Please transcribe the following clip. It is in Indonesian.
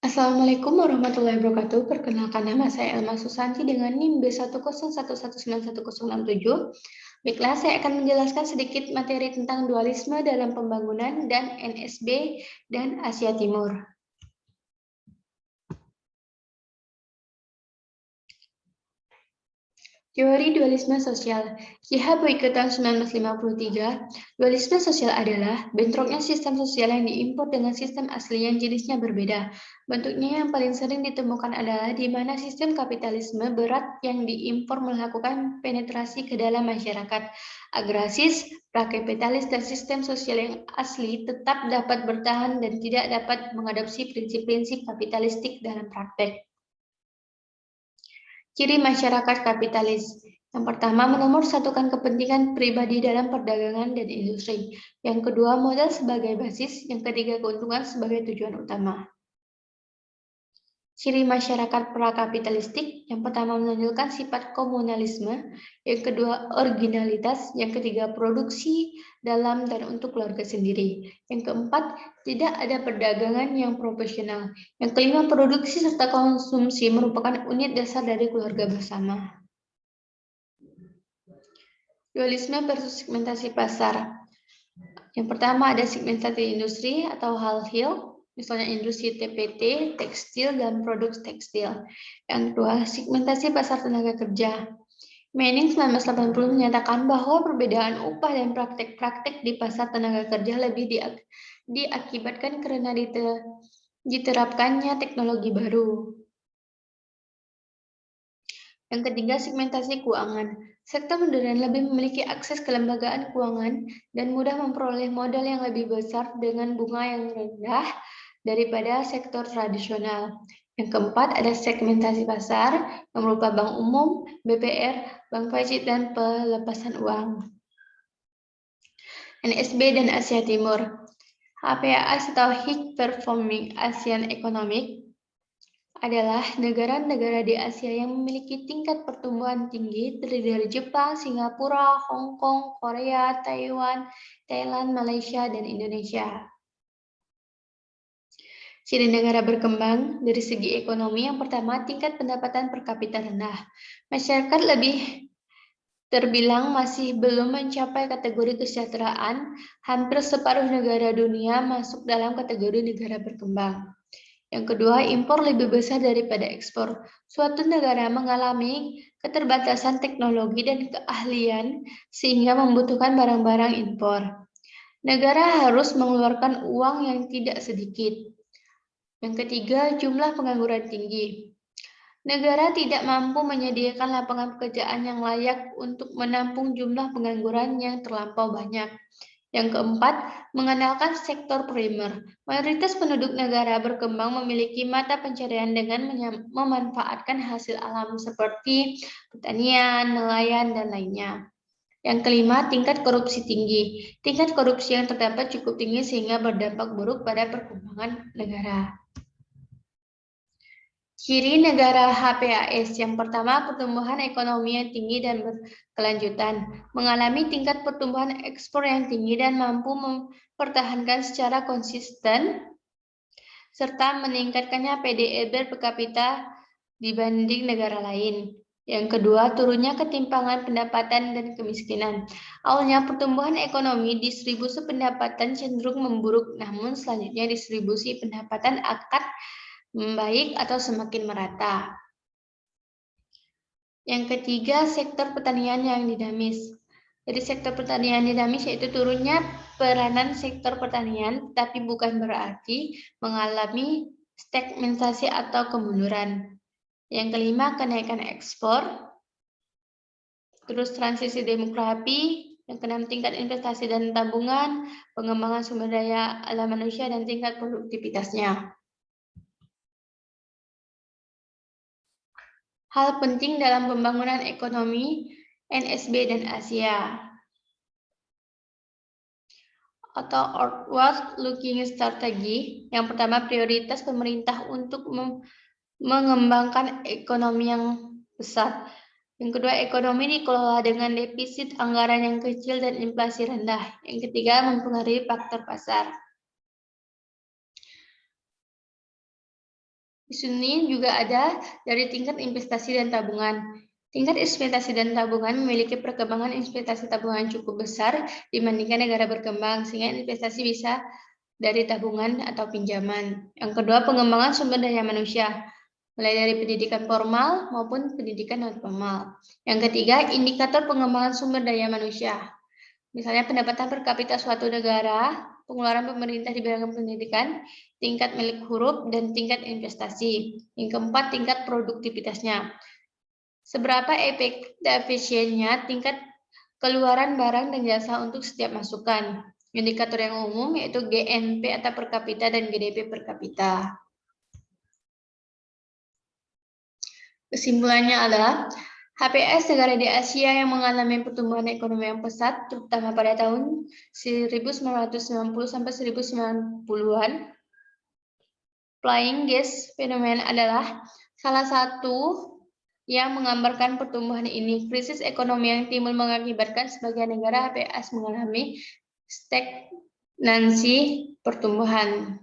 Assalamualaikum warahmatullahi wabarakatuh. Perkenalkan nama saya Elma Susanti dengan NIM B10111911067. Baiklah, saya akan menjelaskan sedikit materi tentang dualisme dalam pembangunan dan NSB dan Asia Timur. Teori dualisme sosial. J.H. Boyke tahun 1953, dualisme sosial adalah bentroknya sistem sosial yang diimpor dengan sistem asli yang jenisnya berbeda. Bentuknya yang paling sering ditemukan adalah di mana sistem kapitalisme berat yang diimpor melakukan penetrasi ke dalam masyarakat. Agrasis, prakapitalis, dan sistem sosial yang asli tetap dapat bertahan dan tidak dapat mengadopsi prinsip-prinsip kapitalistik dalam praktek. Ciri masyarakat kapitalis. Yang pertama, menomorsatukan kepentingan pribadi dalam perdagangan dan industri. Yang kedua, modal sebagai basis. Yang ketiga, keuntungan sebagai tujuan utama. Ciri masyarakat prakapitalistik, yang pertama menunjukkan sifat komunalisme, yang kedua originalitas, yang ketiga produksi dalam dan untuk keluarga sendiri, yang keempat tidak ada perdagangan yang profesional, yang kelima produksi serta konsumsi merupakan unit dasar dari keluarga bersama. Dualisme versus segmentasi pasar. Yang pertama ada segmentasi industri atau hal-hil, misalnya industri TPT, tekstil, dan produk tekstil. Yang kedua, segmentasi pasar tenaga kerja. Manning 1980 menyatakan bahwa perbedaan upah dan praktek-praktek di pasar tenaga kerja lebih diakibatkan karena diterapkannya teknologi baru. Yang ketiga, segmentasi keuangan. Sektor modern lebih memiliki akses kelembagaan keuangan dan mudah memperoleh modal yang lebih besar dengan bunga yang rendah daripada sektor tradisional. Yang keempat, ada segmentasi pasar yang berupa bank umum, BPR, bank wajib, dan pelepasan uang. NSB dan Asia Timur. HPAS atau High Performing Asian Economic adalah negara-negara di Asia yang memiliki tingkat pertumbuhan tinggi terdiri dari Jepang, Singapura, Hong Kong, Korea, Taiwan, Thailand, Malaysia, dan Indonesia. Ciri negara berkembang dari segi ekonomi, yang pertama tingkat pendapatan per kapita rendah. Masyarakat lebih terbilang masih belum mencapai kategori kesejahteraan. Hampir separuh negara dunia masuk dalam kategori negara berkembang. Yang kedua, impor lebih besar daripada ekspor. Suatu negara mengalami keterbatasan teknologi dan keahlian sehingga membutuhkan barang-barang impor. Negara harus mengeluarkan uang yang tidak sedikit. Yang ketiga, jumlah pengangguran tinggi. Negara tidak mampu menyediakan lapangan pekerjaan yang layak untuk menampung jumlah pengangguran yang terlampau banyak. Yang keempat, mengandalkan sektor primer. Mayoritas penduduk negara berkembang memiliki mata pencarian dengan memanfaatkan hasil alam seperti pertanian, nelayan, dan lainnya. Yang kelima, tingkat korupsi tinggi. Tingkat korupsi yang terdapat cukup tinggi sehingga berdampak buruk pada perkembangan negara. Ciri negara HPAS yang pertama, pertumbuhan ekonomi yang tinggi dan berkelanjutan, mengalami tingkat pertumbuhan ekspor yang tinggi dan mampu mempertahankan secara konsisten, serta meningkatkannya PDB per kapita dibanding negara lain. Yang kedua, turunnya ketimpangan pendapatan dan kemiskinan. Awalnya pertumbuhan ekonomi, distribusi pendapatan cenderung memburuk, namun selanjutnya distribusi pendapatan akan membaik atau semakin merata. Yang ketiga, sektor pertanian yang dinamis. Jadi sektor pertanian dinamis yaitu turunnya peranan sektor pertanian, tapi bukan berarti mengalami stagflasi atau kemunduran. Yang kelima, kenaikan ekspor. Terus transisi demografi. Yang keenam, tingkat investasi dan tabungan, pengembangan sumber daya alam manusia, dan tingkat produktivitasnya. Hal penting dalam pembangunan ekonomi NSB dan Asia atau Outward Looking Strategy. Yang pertama, prioritas pemerintah untuk mengembangkan ekonomi yang besar. Yang kedua, ekonomi dikelola dengan defisit anggaran yang kecil dan inflasi rendah. Yang ketiga, mempengaruhi faktor pasar. Di sini juga ada dari tingkat investasi dan tabungan. Tingkat investasi dan tabungan memiliki perkembangan investasi tabungan cukup besar dibandingkan negara berkembang, sehingga investasi bisa dari tabungan atau pinjaman. Yang kedua, pengembangan sumber daya manusia, mulai dari pendidikan formal maupun pendidikan non formal. Yang ketiga, indikator pengembangan sumber daya manusia. Misalnya pendapatan per kapita suatu negara, pengeluaran pemerintah di bidang pendidikan, tingkat milik huruf, dan tingkat investasi. Yang keempat, tingkat produktivitasnya. Seberapa efisiennya tingkat keluaran barang dan jasa untuk setiap masukan. Indikator yang umum yaitu GNP atau per kapita dan GDP per kapita. Kesimpulannya adalah HPS negara di Asia yang mengalami pertumbuhan ekonomi yang pesat, terutama pada tahun 1990 sampai 1990-an. Flying gas fenomena adalah salah satu yang menggambarkan pertumbuhan ini. Krisis ekonomi yang timbul mengakibatkan sebagian negara HPS mengalami stagnansi pertumbuhan.